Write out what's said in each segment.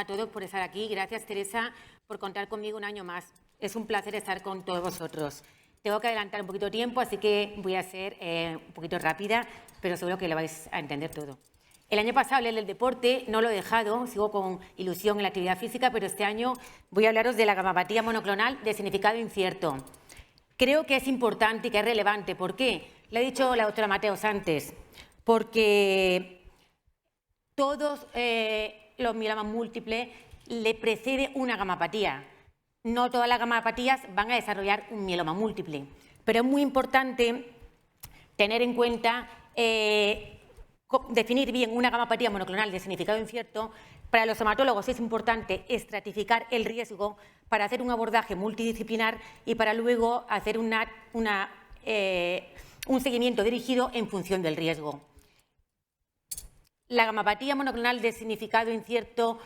a todos por estar aquí. Gracias, Teresa, por contar conmigo un año más. Es un placer estar con todos vosotros. Tengo que adelantar un poquito de tiempo, así que voy a ser un poquito rápida, pero seguro que lo vais a entender todo. El año pasado hablé del deporte, no lo he dejado, sigo con ilusión en la actividad física, pero este año voy a hablaros de la gamapatía monoclonal de significado incierto. Creo que es importante y que es relevante. ¿Por qué? Lo ha dicho la doctora Mateos antes. Porque todos los mielomas múltiples le precede una gamapatía. No todas las gamapatías van a desarrollar un mieloma múltiple, pero es muy importante tener en cuenta, definir bien una gamapatía monoclonal de significado incierto. Para los hematólogos es importante estratificar el riesgo para hacer un abordaje multidisciplinar y para luego hacer un seguimiento dirigido en función del riesgo. La gamapatía monoclonal de significado incierto,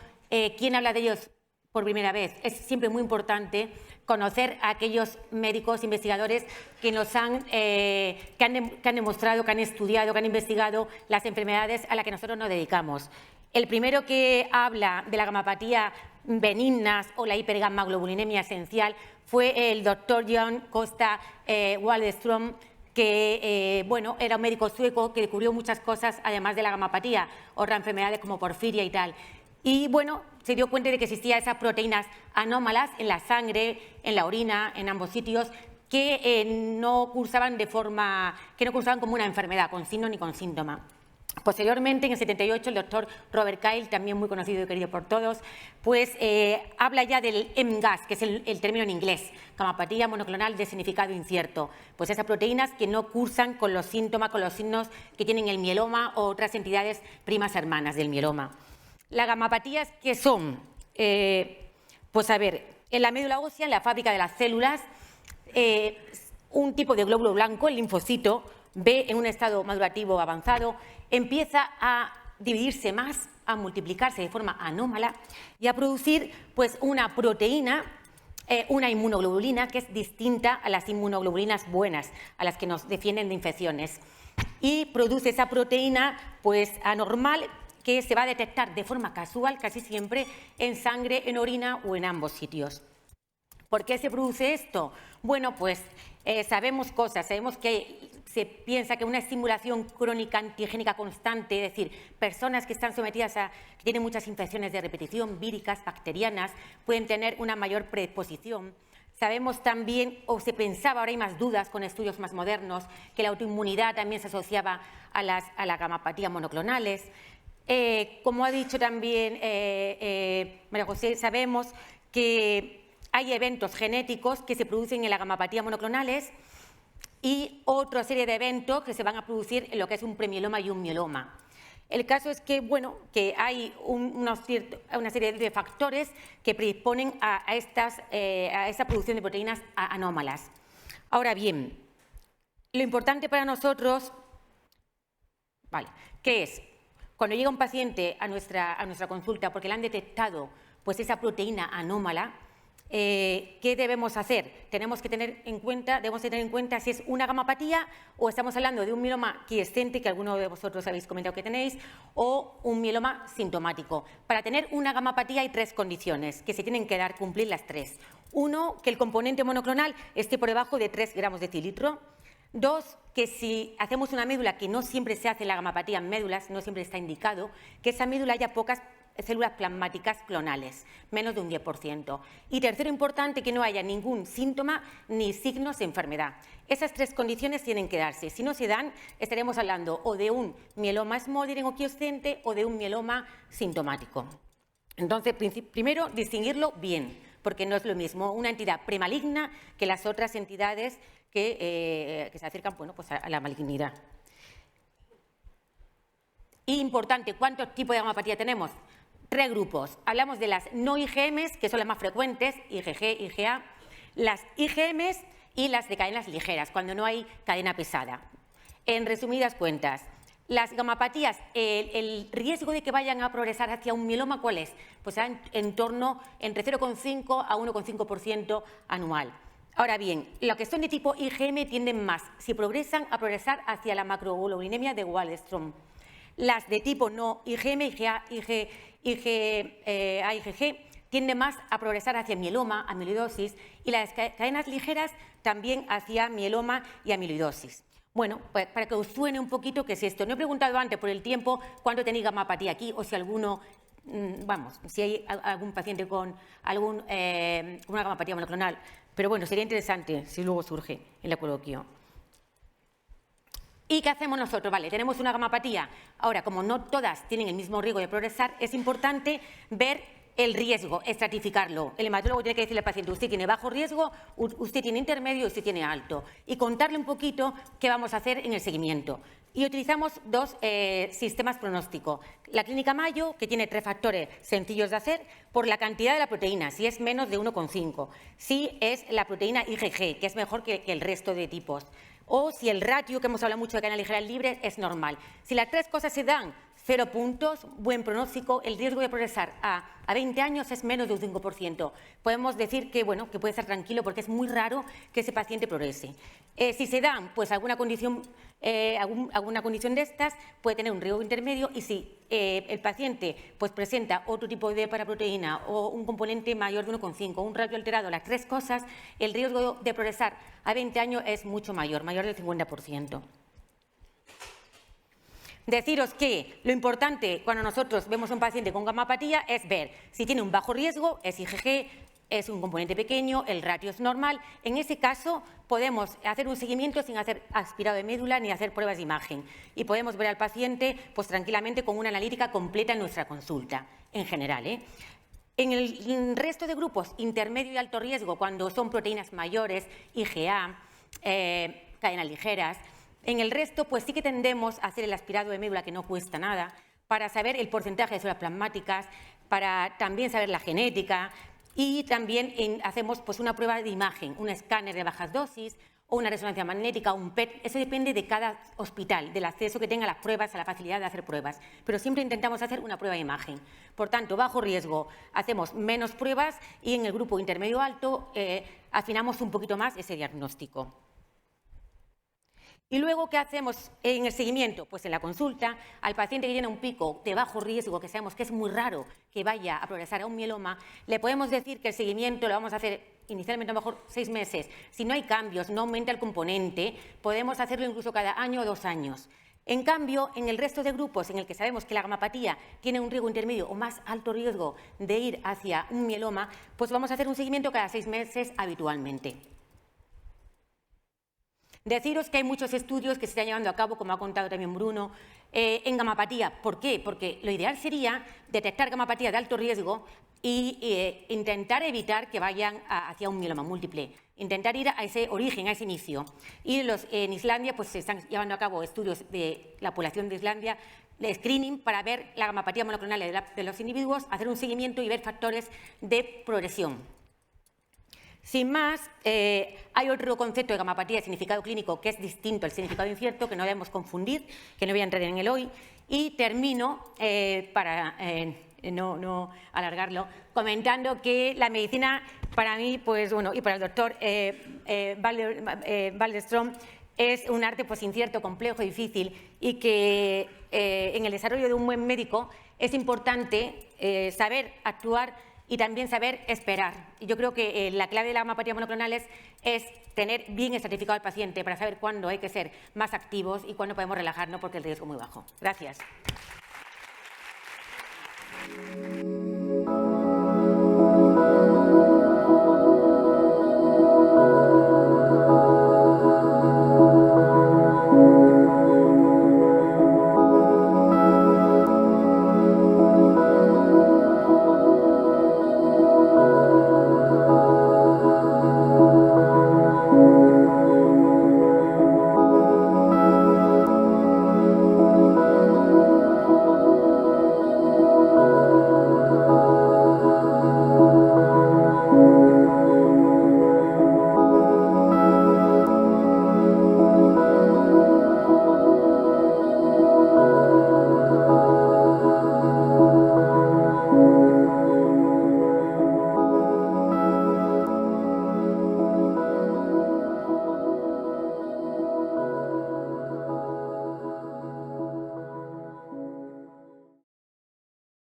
¿quién habla de ellos por primera vez? Es siempre muy importante conocer a aquellos médicos, investigadores que han demostrado, que han estudiado, que han investigado las enfermedades a las que nosotros nos dedicamos. El primero que habla de la gamapatía benignas o la hipergamaglobulinemia esencial fue el doctor John Costa Wallström, que era un médico sueco que descubrió muchas cosas además de la gamapatía, otras enfermedades como porfiria y tal. Y se dio cuenta de que existían esas proteínas anómalas en la sangre, en la orina, en ambos sitios, que no cursaban como una enfermedad, con signo ni con síntoma. Posteriormente, en el 78, el doctor Robert Kyle, también muy conocido y querido por todos, habla ya del MGUS, que es el término en inglés, gamapatía monoclonal de significado incierto. Pues esas proteínas que no cursan con los síntomas, con los signos que tienen el mieloma o otras entidades primas hermanas del mieloma. Las gamapatías, ¿qué son? En la médula ósea, en la fábrica de las células, un tipo de glóbulo blanco, el linfocito B, en un estado madurativo avanzado, empieza a dividirse más, a multiplicarse de forma anómala y a producir una proteína, una inmunoglobulina que es distinta a las inmunoglobulinas buenas, a las que nos defienden de infecciones. Y produce esa proteína anormal que se va a detectar de forma casual, casi siempre, en sangre, en orina o en ambos sitios. ¿Por qué se produce esto? Bueno, sabemos cosas, sabemos que se piensa que una estimulación crónica antigénica constante, es decir, personas que están sometidas que tienen muchas infecciones de repetición, víricas, bacterianas, pueden tener una mayor predisposición. Sabemos también, o se pensaba, ahora hay más dudas con estudios más modernos, que la autoinmunidad también se asociaba a las gamapatías monoclonales. Como ha dicho también María José, sabemos que hay eventos genéticos que se producen en la gamapatía monoclonales y otra serie de eventos que se van a producir en lo que es un premieloma y un mieloma. El caso es que, que hay una serie de factores que predisponen a esta producción de proteínas anómalas. Ahora bien, lo importante para nosotros, ¿qué es? Cuando llega un paciente a nuestra consulta porque le han detectado esa proteína anómala, ¿qué debemos hacer? Debemos tener en cuenta si es una gamapatía o estamos hablando de un mieloma quiescente, que alguno de vosotros habéis comentado que tenéis, o un mieloma sintomático. Para tener una gamapatía hay tres condiciones que se tienen que cumplir las tres. Uno, que el componente monoclonal esté por debajo de 3 gramos de decilitro. Dos, que si hacemos una médula, que no siempre se hace la gamapatía en médulas, no siempre está indicado, que esa médula haya pocas células plasmáticas clonales, menos de un 10%. Y tercero importante, que no haya ningún síntoma ni signos de enfermedad. Esas tres condiciones tienen que darse. Si no se dan, estaremos hablando o de un mieloma smoldering o quiescente o de un mieloma sintomático. Entonces, primero, distinguirlo bien, porque no es lo mismo una entidad premaligna que las otras entidades que se acercan a la malignidad. Y importante, ¿cuántos tipos de gamapatía tenemos? 3 grupos. Hablamos de las no IgMs, que son las más frecuentes, IgG, IgA, las IgMs y las de cadenas ligeras, cuando no hay cadena pesada. En resumidas cuentas, las gamapatías, el riesgo de que vayan a progresar hacia un mieloma, ¿cuál es? Pues en torno entre 0,5 a 1,5% anual. Ahora bien, los que son de tipo IgM tienden más, si progresan, a progresar hacia la macroglobulinemia de Wallström. Las de tipo no IgM, IgA, IgG tiende más a progresar hacia mieloma, amiloidosis, y las cadenas ligeras también hacia mieloma y amiloidosis. Bueno, pues para que os suene un poquito qué es esto. No he preguntado antes por el tiempo cuánto tenéis gamapatía aquí o si alguno, si hay algún paciente con una gamapatía monoclonal. Pero bueno, sería interesante si luego surge en la coloquio. ¿Y qué hacemos nosotros? Vale, tenemos una gamapatía. Ahora, como no todas tienen el mismo riesgo de progresar, es importante ver el riesgo, estratificarlo. El hematólogo tiene que decirle al paciente, usted tiene bajo riesgo, usted tiene intermedio y usted tiene alto. Y contarle un poquito qué vamos a hacer en el seguimiento. Y utilizamos dos sistemas pronóstico. La clínica Mayo, que tiene 3 factores sencillos de hacer, por la cantidad de la proteína, si es menos de 1,5. Si es la proteína IgG, que es mejor que el resto de tipos. O si el ratio, que hemos hablado mucho de cadenas ligeras libres, es normal. Si las 3 cosas se dan, 0 puntos, buen pronóstico, el riesgo de progresar a 20 años es menos de un 5%. Podemos decir que, bueno, que puede estar tranquilo porque es muy raro que ese paciente progrese. Si se dan pues, alguna condición de estas, puede tener un riesgo intermedio y si el paciente pues, presenta otro tipo de paraproteína o un componente mayor de 1,5 o un ratio alterado, las 3 cosas, el riesgo de progresar a 20 años es mucho mayor del 50%. Deciros que lo importante cuando nosotros vemos a un paciente con gamapatía es ver si tiene un bajo riesgo, es IgG, es un componente pequeño, el ratio es normal. En ese caso podemos hacer un seguimiento sin hacer aspirado de médula ni hacer pruebas de imagen y podemos ver al paciente pues, tranquilamente con una analítica completa en nuestra consulta, en general. En el resto de grupos, intermedio y alto riesgo, cuando son proteínas mayores, IgA, cadenas ligeras, en el resto, pues sí que tendemos a hacer el aspirado de médula, que no cuesta nada, para saber el porcentaje de células plasmáticas, para también saber la genética y también hacemos pues, una prueba de imagen, un escáner de bajas dosis o una resonancia magnética, un PET. Eso depende de cada hospital, del acceso que tenga a las pruebas, a la facilidad de hacer pruebas. Pero siempre intentamos hacer una prueba de imagen. Por tanto, bajo riesgo hacemos menos pruebas y en el grupo intermedio alto afinamos un poquito más ese diagnóstico. Y luego, ¿qué hacemos en el seguimiento? Pues en la consulta, al paciente que tiene un pico de bajo riesgo, que sabemos que es muy raro que vaya a progresar a un mieloma, le podemos decir que el seguimiento lo vamos a hacer inicialmente a lo mejor 6 meses. Si no hay cambios, no aumenta el componente, podemos hacerlo incluso cada año o 2 años. En cambio, en el resto de grupos en el que sabemos que la gamapatía tiene un riesgo intermedio o más alto riesgo de ir hacia un mieloma, pues vamos a hacer un seguimiento cada 6 meses habitualmente. Deciros que hay muchos estudios que se están llevando a cabo, como ha contado también Bruno, en gamapatía. ¿Por qué? Porque lo ideal sería detectar gamapatía de alto riesgo e intentar evitar que vayan hacia un mieloma múltiple, intentar ir a ese origen, a ese inicio. Y en Islandia pues, se están llevando a cabo estudios de la población de Islandia de screening para ver la gamapatía monoclonal de los individuos, hacer un seguimiento y ver factores de progresión. Sin más, hay otro concepto de gamapatía de significado clínico que es distinto al significado incierto, que no debemos confundir, que no voy a entrar en él hoy. Y termino, para no alargarlo, comentando que la medicina, para mí, pues, bueno, y para el doctor Waldenström, es un arte pues, incierto, complejo, difícil, y que en el desarrollo de un buen médico es importante saber actuar y también saber esperar. Y yo creo que la clave de la gamapatía monoclonal es tener bien estratificado al paciente para saber cuándo hay que ser más activos y cuándo podemos relajarnos porque el riesgo es muy bajo. Gracias.